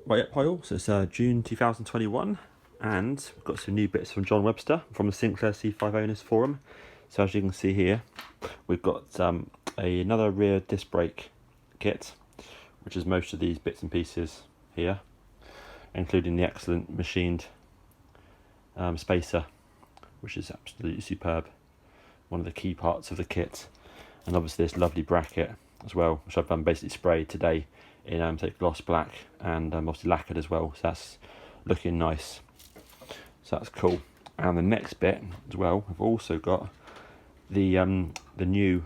Right up, Pyle. So it's June 2021, and we've got some new bits from John Webster from the Sinclair C5 Owners Forum. So as you can see here, we've got another rear disc brake kit, which is most of these bits and pieces here, including the excellent machined spacer, which is absolutely superb. One of the key parts of the kit, and obviously this lovely bracket as well, which I've basically sprayed today in gloss black and obviously lacquered as well, so that's looking nice, so that's cool. And the next bit as well, I've also got the new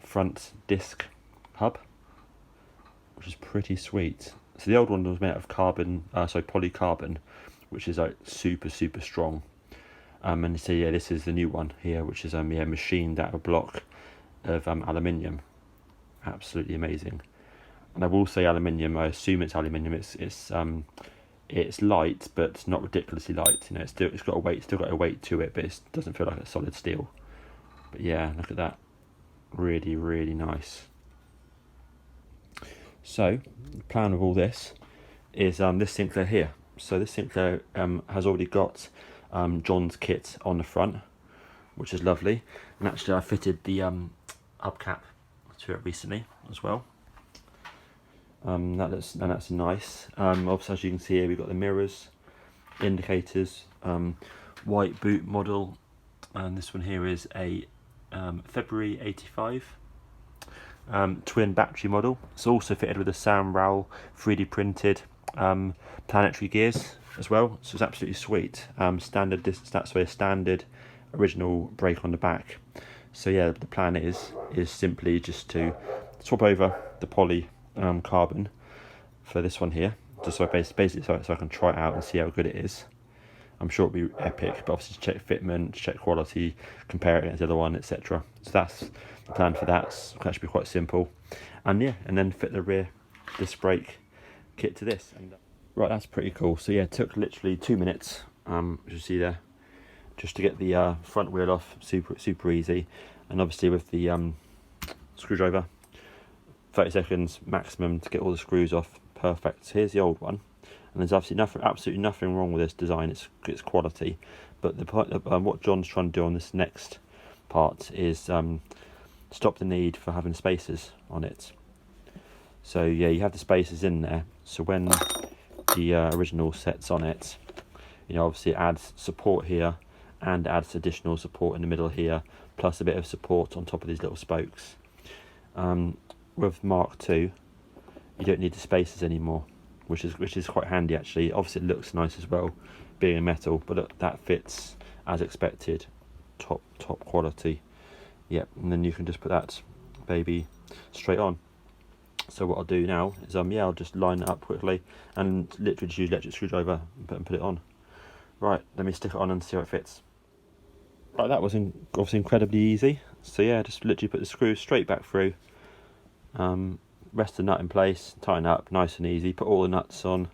front disc hub, which is pretty sweet. So the old one was made out of polycarbon, which is like super strong, and so yeah, this is the new one here, which is machined out of a block of aluminium. Absolutely amazing. And I will say aluminium. I assume it's aluminium. It's light, but not ridiculously light. You know, it's got a weight, still got a weight to it, but it doesn't feel like a solid steel. But yeah, look at that. Really nice. So the plan of all this is this Sinclair here. So this Sinclair has already got John's kit on the front, which is lovely. And actually, I fitted the hubcap to it recently as well. That's nice. Obviously, as you can see here, we've got the mirrors, indicators, white boot model, and this one here is a February 85 twin battery model. It's also fitted with a Sam Rowell 3D printed planetary gears as well, so it's absolutely sweet. Standard distance, that's a standard original brake on the back. So yeah, the plan is simply just to swap over the poly carbon for this one here, just so I can try it out and see how good it is. I'm sure it'll be epic, but obviously check fitment, check quality, compare it against the other one, etc. So that's the plan for that. So that should be quite simple, and yeah, and then fit the rear disc brake kit to this. Right, that's pretty cool. So yeah, it took literally 2 minutes, as you see there, just to get the front wheel off. Super easy, and obviously with the screwdriver, 30 seconds maximum to get all the screws off. Perfect. So here's the old one, and there's absolutely nothing wrong with this design. It's quality, but the part what John's trying to do on this next part is stop the need for having spacers on it. So yeah, you have the spacers in there, so when the original sets on it, you know, obviously it adds support here and adds additional support in the middle here, plus a bit of support on top of these little spokes. With Mk2, you don't need the spacers anymore, which is quite handy actually. Obviously it looks nice as well, being a metal, but look, that fits as expected, top quality. Yep, and then you can just put that baby straight on. So what I'll do now is I'll just line it up quickly and literally just use electric screwdriver and put it on. Right, let me stick it on and see how it fits. Right, that was obviously incredibly easy. So yeah, just literally put the screw straight back through. Rest the nut in place, tighten up, nice and easy. Put all the nuts on,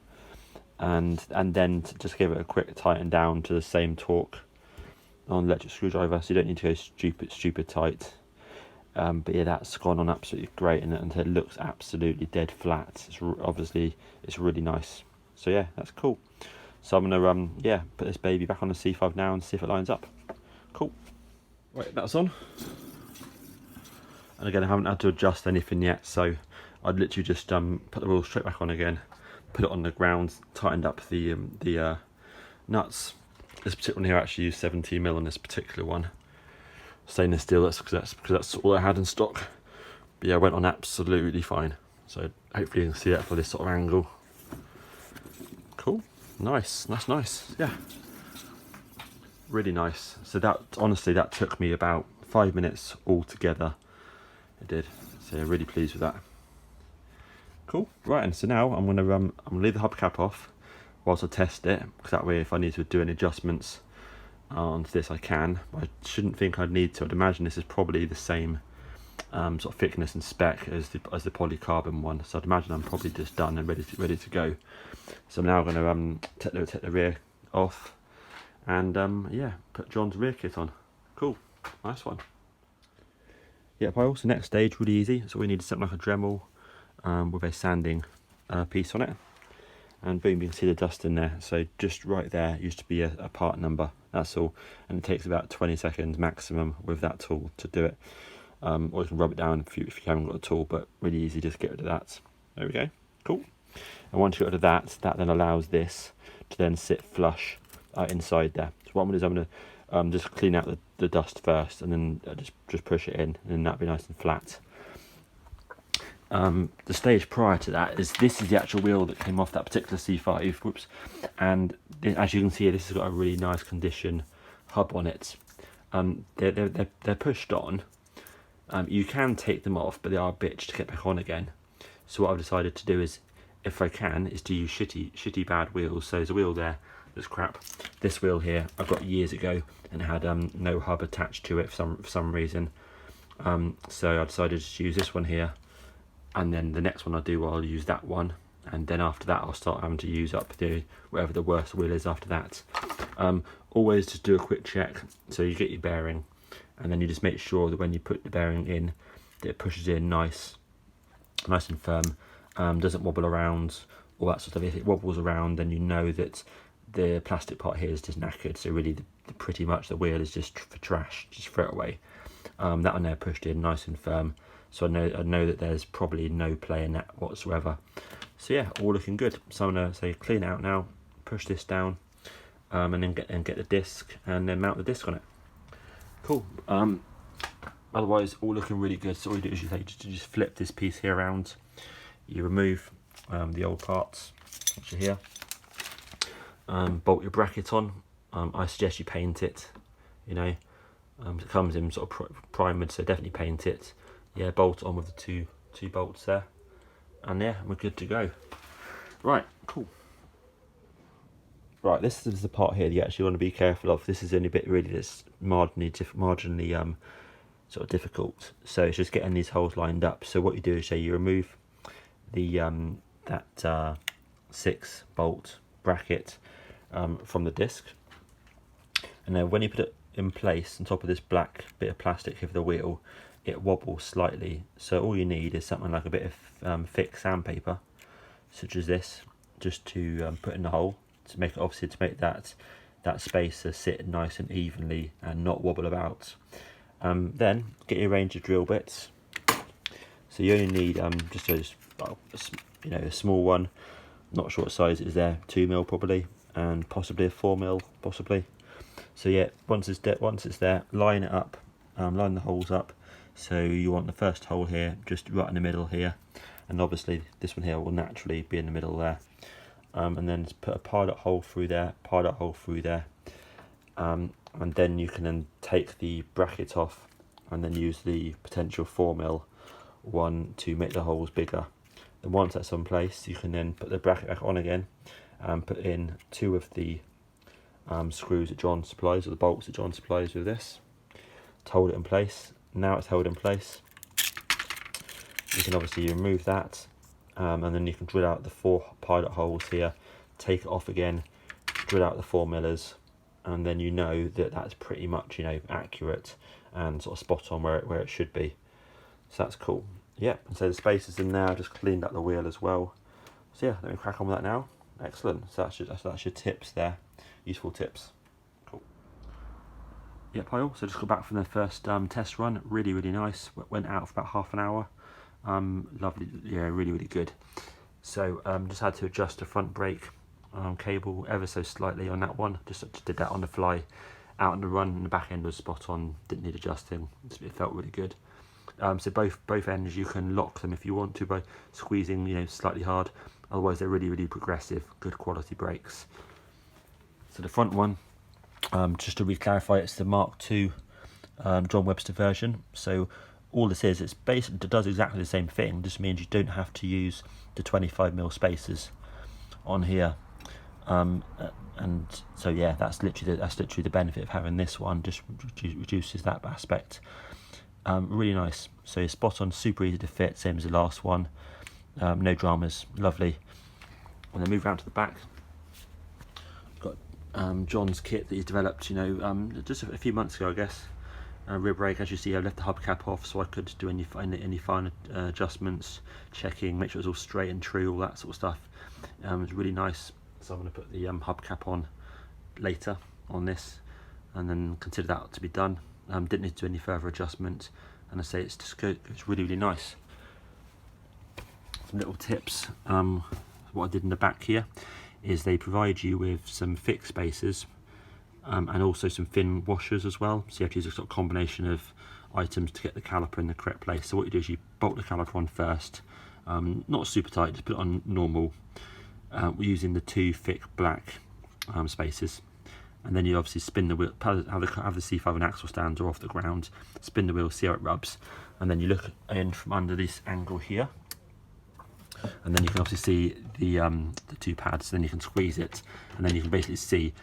and then just give it a quick tighten down to the same torque on the electric screwdriver. So you don't need to go stupid tight. But yeah, that's gone on absolutely great, and it looks absolutely dead flat. It's really nice. So yeah, that's cool. So I'm gonna put this baby back on the C5 now and see if it lines up. Cool. Right, that's on. And again, I haven't had to adjust anything yet, so I'd literally just put the wheel straight back on again, put it on the ground, tightened up the nuts. This particular one here, I actually used 17mm on this particular one. Stainless steel, because that's all I had in stock. But yeah, it went on absolutely fine. So hopefully you can see that for this sort of angle. Cool, nice, that's nice, yeah. Really nice. So honestly, that took me about 5 minutes altogether. It did. So yeah, really pleased with that. Cool. Right, and so now I'm gonna leave the hubcap off whilst I test it, because that way if I need to do any adjustments onto this I can. I shouldn't think I'd need to. I'd imagine this is probably the same sort of thickness and spec as the polycarbon one. So I'd imagine I'm probably just done and ready to go. So I'm now gonna take the rear off and put John's rear kit on. Cool, nice one. Yeah, by also next stage, really easy. So we need something like a Dremel with a sanding piece on it. and boom, you can see the dust in there. So just right there used to be a part number, that's all, and it takes about 20 seconds maximum with that tool to do it. Or you can rub it down if you haven't got a tool, but really easy, just get rid of that. There we go, cool. And once you get rid of that, that then allows this to then sit flush inside there. So what I'm going to do is I'm going to just clean out the dust first, and then just push it in, and then that'll be nice and flat. The stage prior to that is this is the actual wheel that came off that particular C5. Whoops. And as you can see, this has got a really nice condition hub on it. They're pushed on. You can take them off, but they are a bitch to get back on again. So what I've decided to do is, if I can, is to use shitty bad wheels. So there's a wheel there that's crap. This wheel here I got years ago and had no hub attached to it for some reason. So I decided to use this one here, and then the next one I do, I'll use that one, and then after that I'll start having to use up whatever the worst wheel is after that. Always just do a quick check, so you get your bearing, and then you just make sure that when you put the bearing in, that it pushes in nice and firm, doesn't wobble around, all that sort of stuff. If it wobbles around, then you know that the plastic part here is just knackered, so really pretty much the wheel is just for trash, just throw it away. That one there pushed in nice and firm, so I know that there's probably no play in that whatsoever. So yeah, all looking good. So I'm going to say clean out now, push this down, and then get the disc, and then mount the disc on it. Cool. Otherwise, all looking really good. So all you do is you just flip this piece here around, you remove the old parts, which are here, bolt your bracket on. I suggest you paint it, you know. It comes in sort of primed, so definitely paint it. Yeah, bolt on with the two bolts there, and yeah, we're good to go. Right, cool. Right, this is the part here that you actually want to be careful of. This is the only bit really that's marginally sort of difficult. So it's just getting these holes lined up. So what you do is you remove the that 6-bolt bracket from the disc, and then when you put it in place on top of this black bit of plastic of the wheel, it wobbles slightly. So all you need is something like a bit of thick sandpaper, such as this, just to put in the hole, to make that spacer sit nice and evenly and not wobble about. Then get your range of drill bits. So you only need just a small one. Not sure what size it is there, 2mm probably, and possibly a 4mm possibly. So yeah, once it's there, line it up, line the holes up. So you want the first hole here just right in the middle here, and obviously this one here will naturally be in the middle there. And then put a pilot hole through there, and then you can then take the bracket off and then use the potential 4mm one to make the holes bigger. And once that's in place, you can then put the bracket back on again and put in 2 of the screws that John supplies, or the bolts that John supplies with this, to hold it in place. Now it's held in place, you can obviously remove that, and then you can drill out the 4 pilot holes here, take it off again, drill out the 4mm, and then you know that that's pretty much, you know, accurate and sort of spot on where it should be. So that's cool. Yeah, and so the spacers in there, I just cleaned up the wheel as well. So yeah, let me crack on with that now. Excellent. So that's your tips there, useful tips. Cool. Yeah, pile. So just got back from the first test run. Really nice. Went out for about half an hour. Lovely. Yeah, really good. So just had to adjust the front brake cable ever so slightly on that one. Just did that on the fly, out on the run, and the back end was spot on. Didn't need adjusting. It felt really good. So both ends you can lock them if you want to by squeezing, you know, slightly hard. Otherwise they're really progressive, good quality brakes. So the front one, just to re-clarify, it's the Mk2 John Webster version. So all this is, it's basically, it does exactly the same thing, just means you don't have to use the 25mm spacers on here. And so yeah, that's literally the benefit of having this one, just reduces that aspect. Really nice. So you're spot on, super easy to fit, same as the last one. No dramas, lovely. And then move around to the back. Got John's kit that he's developed, you know, just a few months ago, I guess. Rear brake, as you see, I left the hubcap off so I could do any fine adjustments, checking, make sure it was all straight and true, all that sort of stuff. It's really nice. So I'm going to put the hubcap on later on this, and then consider that to be done. Didn't need to do any further adjustment, and I say it's just good. It's really, really nice. Some little tips. What I did in the back here is they provide you with some fixed spacers, and also some fin washers as well. So you have to use a sort of combination of items to get the caliper in the correct place. So what you do is you bolt the caliper on first, not super tight, just put it on normal. We're using the 2 thick black spacers, and then you obviously spin the wheel, have the C5 and axle stands are off the ground, spin the wheel, see how it rubs, and then you look in from under this angle here, and then you can obviously see the 2 pads. Then you can squeeze it, and then you can basically see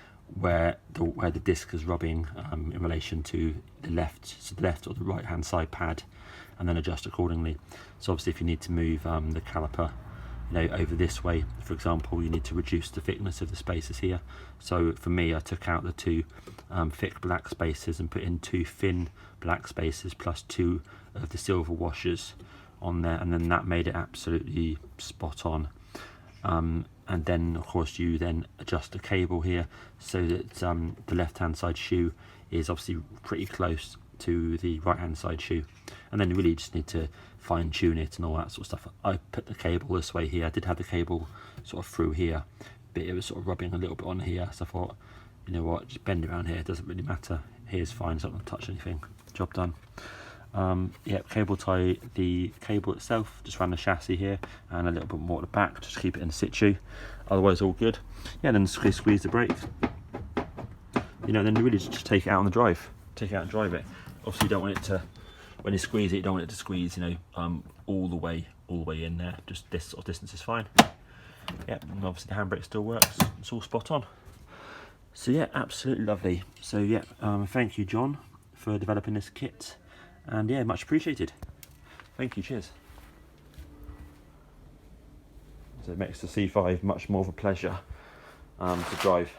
where the disc is rubbing in relation to the left or the right hand side pad, and then adjust accordingly. So obviously if you need to move the caliper, over this way, for example, you need to reduce the thickness of the spacers here. So for me, I took out the 2 thick black spacers and put in 2 thin black spacers plus 2 of the silver washers on there, and then that made it absolutely spot on. And then of course you then adjust the cable here so that the left hand side shoe is obviously pretty close to the right hand side shoe, and then you really just need to fine tune it and all that sort of stuff. I put the cable this way here. I did have the cable sort of through here, but it was sort of rubbing a little bit on here, so I thought, you know what, just bend it around here, it doesn't really matter. Here's fine, so I'm not going to touch anything. Job done. Yeah, cable tie the cable itself just around the chassis here, and a little bit more at the back just to keep it in situ. Otherwise all good. Yeah, then squeeze the brakes. Then really just take it out on the drive. Take it out and drive it. Obviously you don't want it to, when you squeeze it, you don't want it to squeeze, all the way in there. Just this sort of distance is fine. Yeah, and obviously the handbrake still works. It's all spot on. So yeah, absolutely lovely. So yeah, thank you, John, for developing this kit, and yeah, much appreciated. Thank you. Cheers. So it makes the C5 much more of a pleasure to drive.